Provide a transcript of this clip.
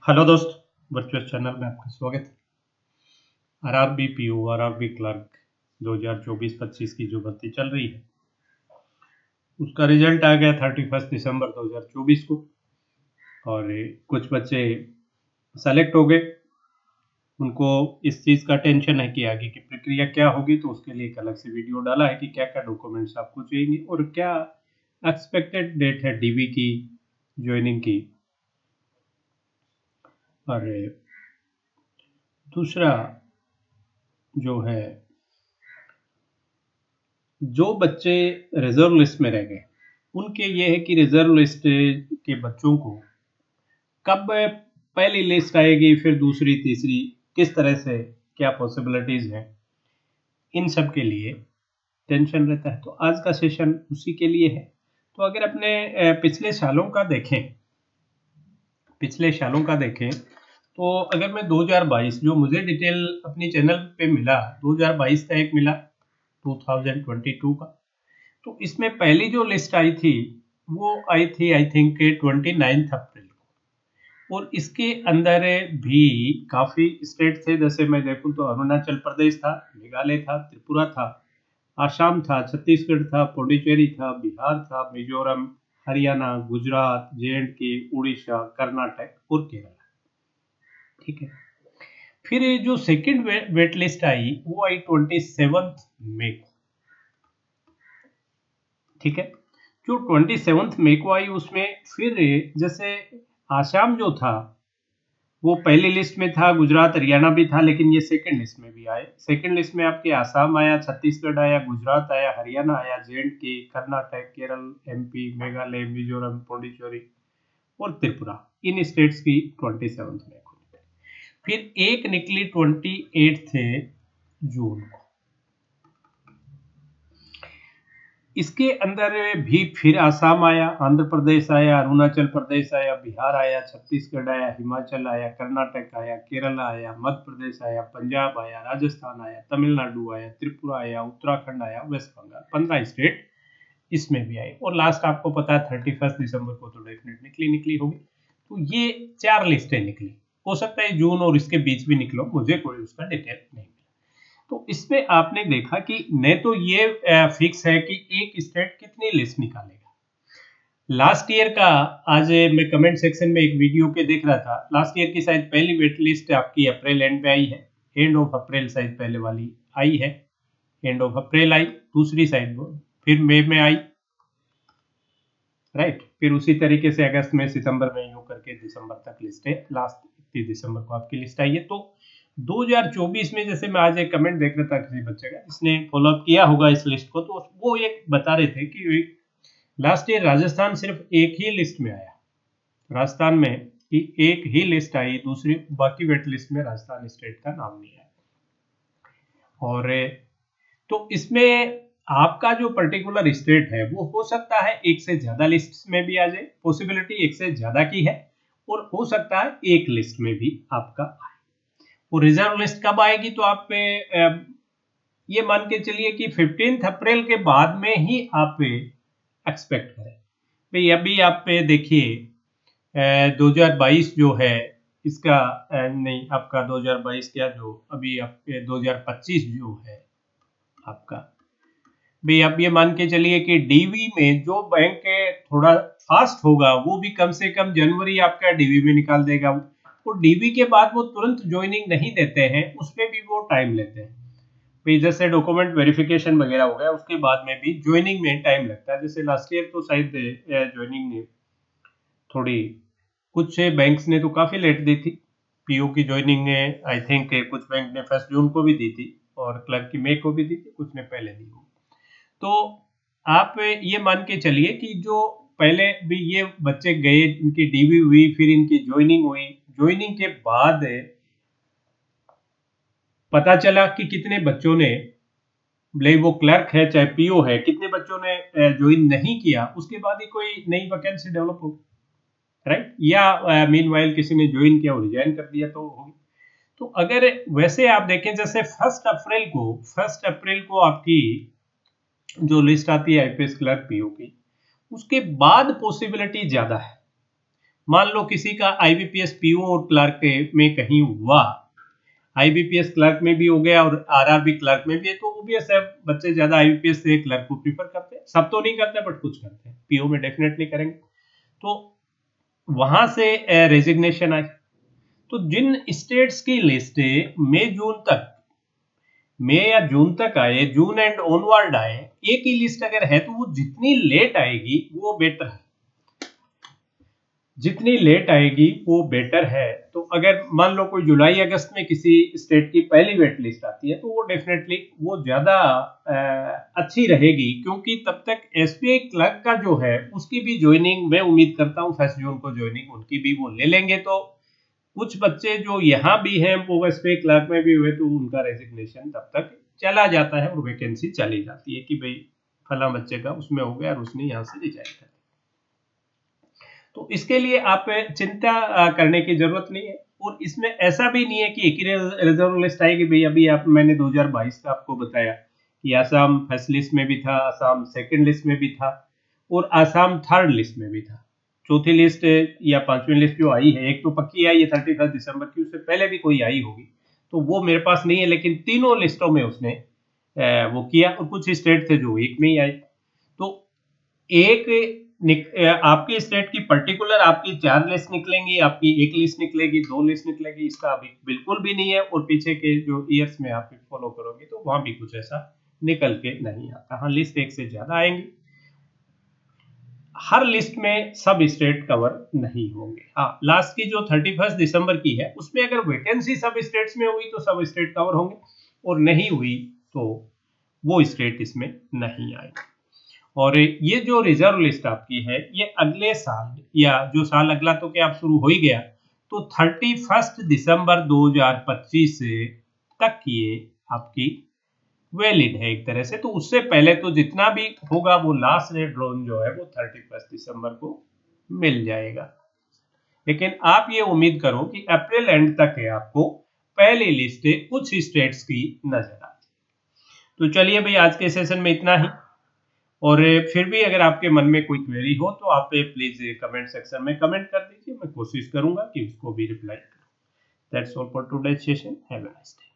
Hello दोस्त, virtual channel में आपका स्वागत है। आरआरबी पीओ आरआरबी क्लर्क 2024-25 की जो भर्ती चल रही है उसका रिजल्ट आ गया 31 दिसंबर 2024 को। और कुछ बच्चे सेलेक्ट हो गए। उनको इस चीज़ का टेंशन है कि आगे की प्रक्रिया क्या होगी, तो उसके लिए एक अलग से वीडियो डाला है कि क्या क्या डॉक्यूमेंट्स आपको चाहिए और क्या एक्सपेक्टेड डेट है डीवी की ज्वाइनिंग की। और दूसरा जो है, जो बच्चे रिजर्व लिस्ट में रह गए उनके ये है कि रिजर्व लिस्ट के बच्चों को कब पहली लिस्ट आएगी, फिर दूसरी तीसरी, किस तरह से क्या पॉसिबिलिटीज हैं, इन सब के लिए टेंशन रहता है। तो आज का सेशन उसी के लिए है। तो अगर अपने पिछले सालों का देखें तो अगर मैं 2022 जो मुझे डिटेल अपनी चैनल पे मिला, 2022 का एक मिला 2022 का, तो इसमें पहली जो लिस्ट आई थी वो आई थी आई थिंक 29 अप्रैल को। और इसके अंदर भी काफ़ी स्टेट थे, जैसे मैं देखूं तो अरुणाचल प्रदेश था, मेघालय था, त्रिपुरा था, आसाम था, छत्तीसगढ़ था, पुडुचेरी था, बिहार था, मिजोरम, हरियाणा, गुजरात, जे&के, उड़ीसा, कर्नाटक और केरल। ठीक है। फिर जो सेकंड वेट लिस्ट आई वो आई 27 मई को। ठीक है। जो 27 मई को आई उसमें फिर जैसे आसाम जो था वो पहली लिस्ट में था, गुजरात हरियाणा भी था, लेकिन ये सेकंड लिस्ट में भी आए। सेकंड लिस्ट में आपके आसाम आया, छत्तीसगढ़ आया, गुजरात आया, हरियाणा आया, जे&के, कर्नाटक, केरल, एमपी, मेघालय, मिजोरम, पुडुचेरी और त्रिपुरा। इन स्टेट्स की 27 मई को। फिर एक निकली 28 जून को। इसके अंदर भी फिर आसाम आया, आंध्र प्रदेश आया, अरुणाचल प्रदेश आया, बिहार आया, छत्तीसगढ़ आया, हिमाचल आया, कर्नाटक आया, केरल आया, मध्य प्रदेश आया, पंजाब आया, राजस्थान आया, तमिलनाडु आया, त्रिपुरा आया, उत्तराखंड आया, वेस्ट बंगाल। 15 स्टेट इसमें भी आई। और लास्ट आपको पता है 31 दिसंबर को तो डेफिनेट निकली होगी। तो ये 4 लिस्टें निकली। हो सकता है जून और इसके बीच भी निकलो, मुझे कोई उसका डिटेल नहीं। तो इसमें आपने देखा कि न तो ये फिक्स है कि एक स्टेट कितनी लिस्ट निकालेगा। लास्ट ईयर का, आज मैं कमेंट सेक्शन में एक वीडियो के देख रहा था, लास्ट ईयर की शायद पहली वेट लिस्ट आपकी अप्रैल एंड पे आई है, एंड ऑफ अप्रैल शायद पहले वाली आई है, एंड ऑफ अप्रैल आई, दूसरी साइड फिर मई में आई, राइट। फिर उसी तरीके से अगस्त में, सितंबर में, यूं करके दिसंबर तक लिस्ट है। लास्ट 31 दिसंबर को आपकी लिस्ट आई है। तो 2024 में, जैसे मैं आज एक कमेंट देख रहा था किसी बच्चे का, जिसने फॉलोअप किया होगा इस लिस्ट को, तो वो एक बता रहे थे कि लास्ट ईयर राजस्थान सिर्फ एक ही लिस्ट में आया, राजस्थान में कि एक ही लिस्ट आई, दूसरी बाकी वेट लिस्ट में राजस्थान स्टेट का नाम नहीं आया। और तो इसमें आपका जो पर्टिकुलर स्टेट है वो हो सकता है एक से ज्यादा लिस्ट में भी आ जाए, पॉसिबिलिटी एक से ज्यादा की है, और हो सकता है एक लिस्ट में भी आपका आए। वो रिजर्व लिस्ट कब आएगी, तो आप ये मान के चलिए कि 15 अप्रैल के बाद में ही आप एक्सपेक्ट करें। भाई अभी आप देखिए 2022 जो है इसका नहीं, आपका 2022 क्या, जो अभी आपके 2025 जो है आपका, भाई आप ये मान के चलिए कि डीवी में जो बैंक थोड़ा फास्ट होगा वो भी कम से कम जनवरी आपका डीवी में निकाल देगा। और डीवी के बाद वो तुरंत ज्वाइनिंग नहीं देते हैं, उसमें भी वो टाइम लेते हैं। भाई जैसे डॉक्यूमेंट वेरिफिकेशन वगैरह हो गया, उसके बाद में भी ज्वाइनिंग में टाइम लगता है। जैसे लास्ट ईयर तो शायद ज्वाइनिंग ने थोड़ी, कुछ बैंक्स ने तो काफ़ी लेट दी थी पीओ की ज्वाइनिंग। आई थिंक कुछ बैंक ने 1 जून को भी दी थी और क्लर्क की मई को भी दी थी, कुछ ने पहले दी होगी। तो आप ये मान के चलिए कि जो पहले भी ये बच्चे गए, इनकी डीवी हुई, फिर इनकी ज्वाइनिंग हुई, ज्वाइनिंग के बाद पता चला कि कितने बच्चों ने, भले वो क्लर्क है चाहे पीओ है, कितने बच्चों ने ज्वाइन नहीं किया, उसके बाद ही कोई नई वैकेंसी डेवलप हो, राइट। या मीनवाइल किसी ने ज्वाइन किया और रिजाइन कर दिया तो होगी। तो अगर वैसे आप देखें, जैसे 1 अप्रैल को आपकी जो लिस्ट आती है आईपीएस क्लर्क पीओ की, उसके बाद पॉसिबिलिटी ज्यादा है। मान लो किसी का आईबीपीएस पीओ और क्लर्क में कहीं हुआ, आईबीपीएस क्लर्क में भी हो गया और आरआरबी क्लर्क में भी है, तो ऑब्वियस है बच्चे ज्यादा आईबीपीएस से क्लर्क को प्रीफर करते हैं। सब तो नहीं करते बट कुछ करते हैं, पीओ में डेफिनेटली करेंगे। तो वहां से रेजिग्नेशन आई। तो जिन स्टेट्स की लिस्ट मई या जून तक आए, जून एंड ऑनवर्ड आए, एक ही लिस्ट अगर है तो वो जितनी लेट आएगी वो बेटर है, जितनी लेट आएगी वो बेटर है। तो अगर मान लो कोई जुलाई अगस्त में किसी स्टेट की पहली वेट लिस्ट आती है तो वो डेफिनेटली वो ज्यादा अच्छी रहेगी, क्योंकि तब तक एसबीआई क्लर्क का जो है उसकी भी ज्वाइनिंग मैं उम्मीद करता हूँ 1 जून को ज्वाइनिंग उनकी भी वो ले लेंगे। तो कुछ बच्चे जो यहाँ भी हैं वो एसबीआई क्लर्क में भी हुए तो उनका रेजिग्नेशन तब तक चला जाता है और वैकेंसी चली जाती है कि भाई फला बच्चे का उसमें हो गया और उसने यहाँ से रिजाइन कर दिया। तो इसके लिए आप चिंता करने की जरूरत नहीं है। और इसमें ऐसा भी नहीं है कि एक ही रिजर्व लिस्ट आएगी। भाई अभी मैंने 2022 का आपको बताया कि आसाम फर्स्ट लिस्ट में भी था, आसाम सेकंड लिस्ट में भी था और आसाम थर्ड लिस्ट में भी था। चौथी लिस्ट या पांचवी लिस्ट जो आई है, एक तो पक्की आई है 31 दिसंबर की, उससे पहले भी कोई आई होगी तो वो मेरे पास नहीं है, लेकिन तीनों लिस्टों में उसने वो किया। और कुछ स्टेट थे जो एक में ही आए। तो आपकी स्टेट की पर्टिकुलर आपकी 4 लिस्ट निकलेंगी, आपकी 1 लिस्ट निकलेगी, 2 लिस्ट निकलेगी, इसका अभी बिल्कुल भी नहीं है। और पीछे के जो ईयर्स में आप फॉलो करोगे तो वहां भी कुछ ऐसा निकल के नहीं आता। हाँ, लिस्ट एक से ज्यादा आएंगी, हर लिस्ट में सब स्टेट कवर नहीं होंगे। हाँ, लास्ट की जो 31 दिसंबर की है उसमें अगर वैकेंसी सब स्टेट्स में हुई तो सब स्टेट कवर होंगे, और नहीं हुई तो वो स्टेट इसमें नहीं आएगी। और ये जो रिजर्व लिस्ट आपकी है ये अगले साल, या जो साल अगला तो क्या आप शुरू हो ही गया, तो 31 दिसंबर 2025 तक ये आपकी वैलिड है एक तरह से। तो उससे पहले तो जितना भी होगा वो लास्ट रेट ड्रॉन जो है वो 31 दिसंबर को मिल जाएगा। लेकिन आप ये उम्मीद करो कि अप्रैल एंड तक है आपको पहली लिस्ट कुछ स्टेट्स की नजर आए। तो चलिए भाई, आज के सेशन में इतना ही। और फिर भी अगर आपके मन में कोई क्वेरी हो तो आप प्लीज कमेंट सेक्शन में कमेंट कर दीजिए, मैं कोशिश करूंगा कि उसको भी रिप्लाई करूं। That's all for today session. Have a nice day.